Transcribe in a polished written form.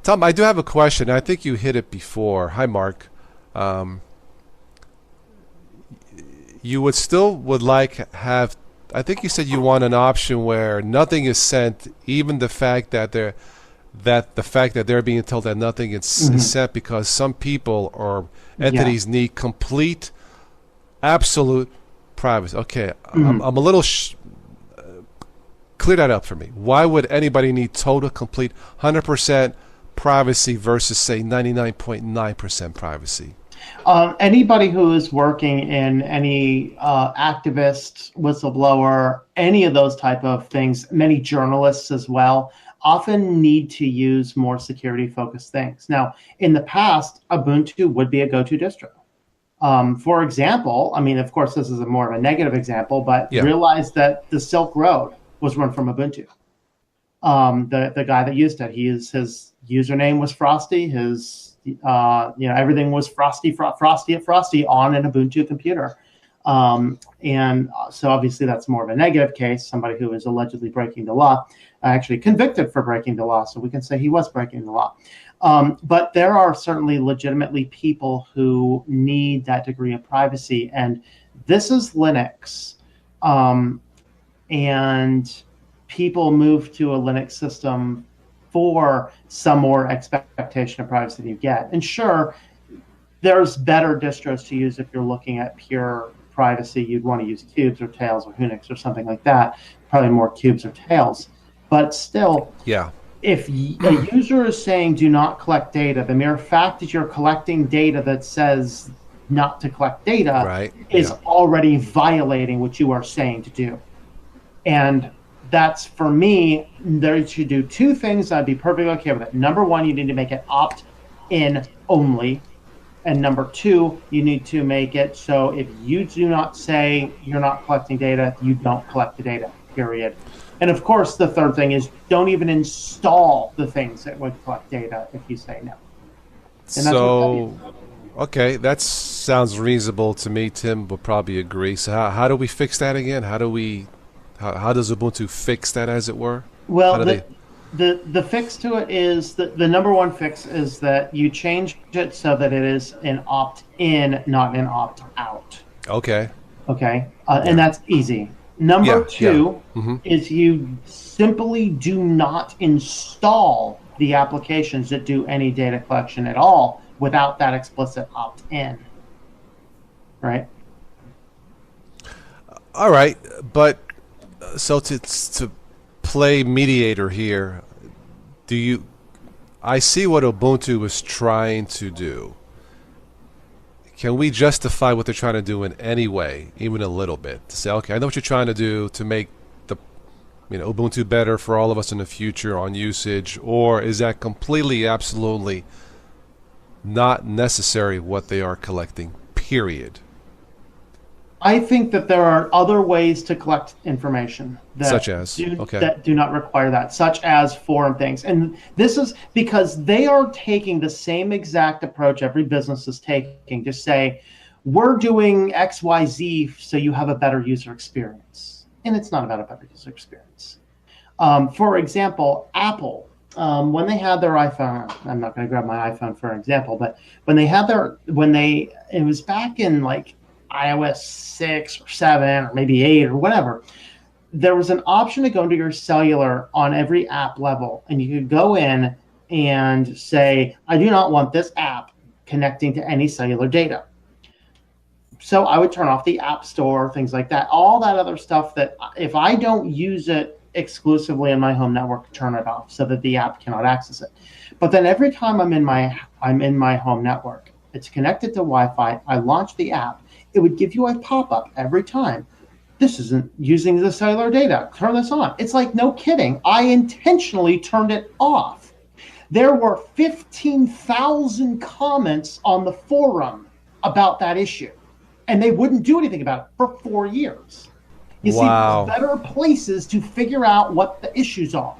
Tom, I do have a question. I think you hit it before. Hi, Mark. Um, you would still would like have. I think you said you want an option where nothing is sent, even the fact that they're being told that nothing is Hmm. sent because some people or Yeah. entities need complete, absolute privacy. Okay, Mhm. I'm a little clear that up for me. Why would anybody need total, complete, 100% privacy versus say 99.9% privacy? Anybody who is working in any activist, whistleblower, any of those type of things, many journalists as well, often need to use more security focused things. Now, in the past, Ubuntu would be a go-to distro. For example, I mean, of course, this is a more of a negative example, but Yeah. realize that the Silk Road was run from Ubuntu. The guy that used it, his username was Frosty. His everything was Frosty on an Ubuntu computer. And so obviously that's more of a negative case, somebody who is allegedly breaking the law, actually convicted for breaking the law. So we can say he was breaking the law. But there are certainly legitimately people who need that degree of privacy. And this is Linux. And people move to a Linux system for some more expectation of privacy than you get. And sure, there's better distros to use if you're looking at pure privacy. You'd want to use Cubes or Tails or Unix or something like that. Probably more Cubes or Tails. But still, Yeah. if a user is saying do not collect data, the mere fact that you're collecting data that says not to collect data Right. is Yeah. already violating what you are saying to do. And that's, for me, there should do two things. I'd be perfectly okay with it. Number one, you need to make it opt in only. And number two, you need to make it so if you do not say you're not collecting data, you don't collect the data, period. And of course, the third thing is don't even install the things that would collect data if you say no. And that's what that So, is. okay, that sounds reasonable to me. Tim will probably agree. So, how do we fix that again? How does Ubuntu fix that, as it were? How Well, do they? the fix to it is the number one fix is that you change it so that it is an opt in, not an opt out. Okay. Okay, and Yeah. that's easy. Number Yeah. Yeah. two Hmm. is you simply do not install the applications that do any data collection at all without that explicit opt in. Right? All right, but so to play mediator here, do you? I see what Ubuntu is trying to do. Can we justify what they're trying to do in any way, even a little bit? To say, okay, I know what you're trying to do to make the Ubuntu better for all of us in the future on usage, or is that completely, absolutely not necessary what they are collecting? Period. I think that there are other ways to collect information Such as, okay, that do not require that, such as forum things. And this is because they are taking the same exact approach every business is taking to say, we're doing XYZ so you have a better user experience. And it's not about a better user experience. For example, Apple, when they had their iPhone, I'm not going to grab my iPhone for an example, but it was back in like iOS 6 or 7 or maybe 8 or whatever, there was an option to go into your cellular on every app level. And you could go in and say, I do not want this app connecting to any cellular data. So I would turn off the app store, things like that, all that other stuff that if I don't use it exclusively in my home network, turn it off so that the app cannot access it. But then every time I'm in my home network, it's connected to Wi-Fi, I launch the app, it would give you a pop-up every time. This isn't using the cellular data. Turn this on. It's like, no kidding. I intentionally turned it off. There were 15,000 comments on the forum about that issue, and they wouldn't do anything about it for 4 years. You see, there's wow. better places to figure out what the issues are.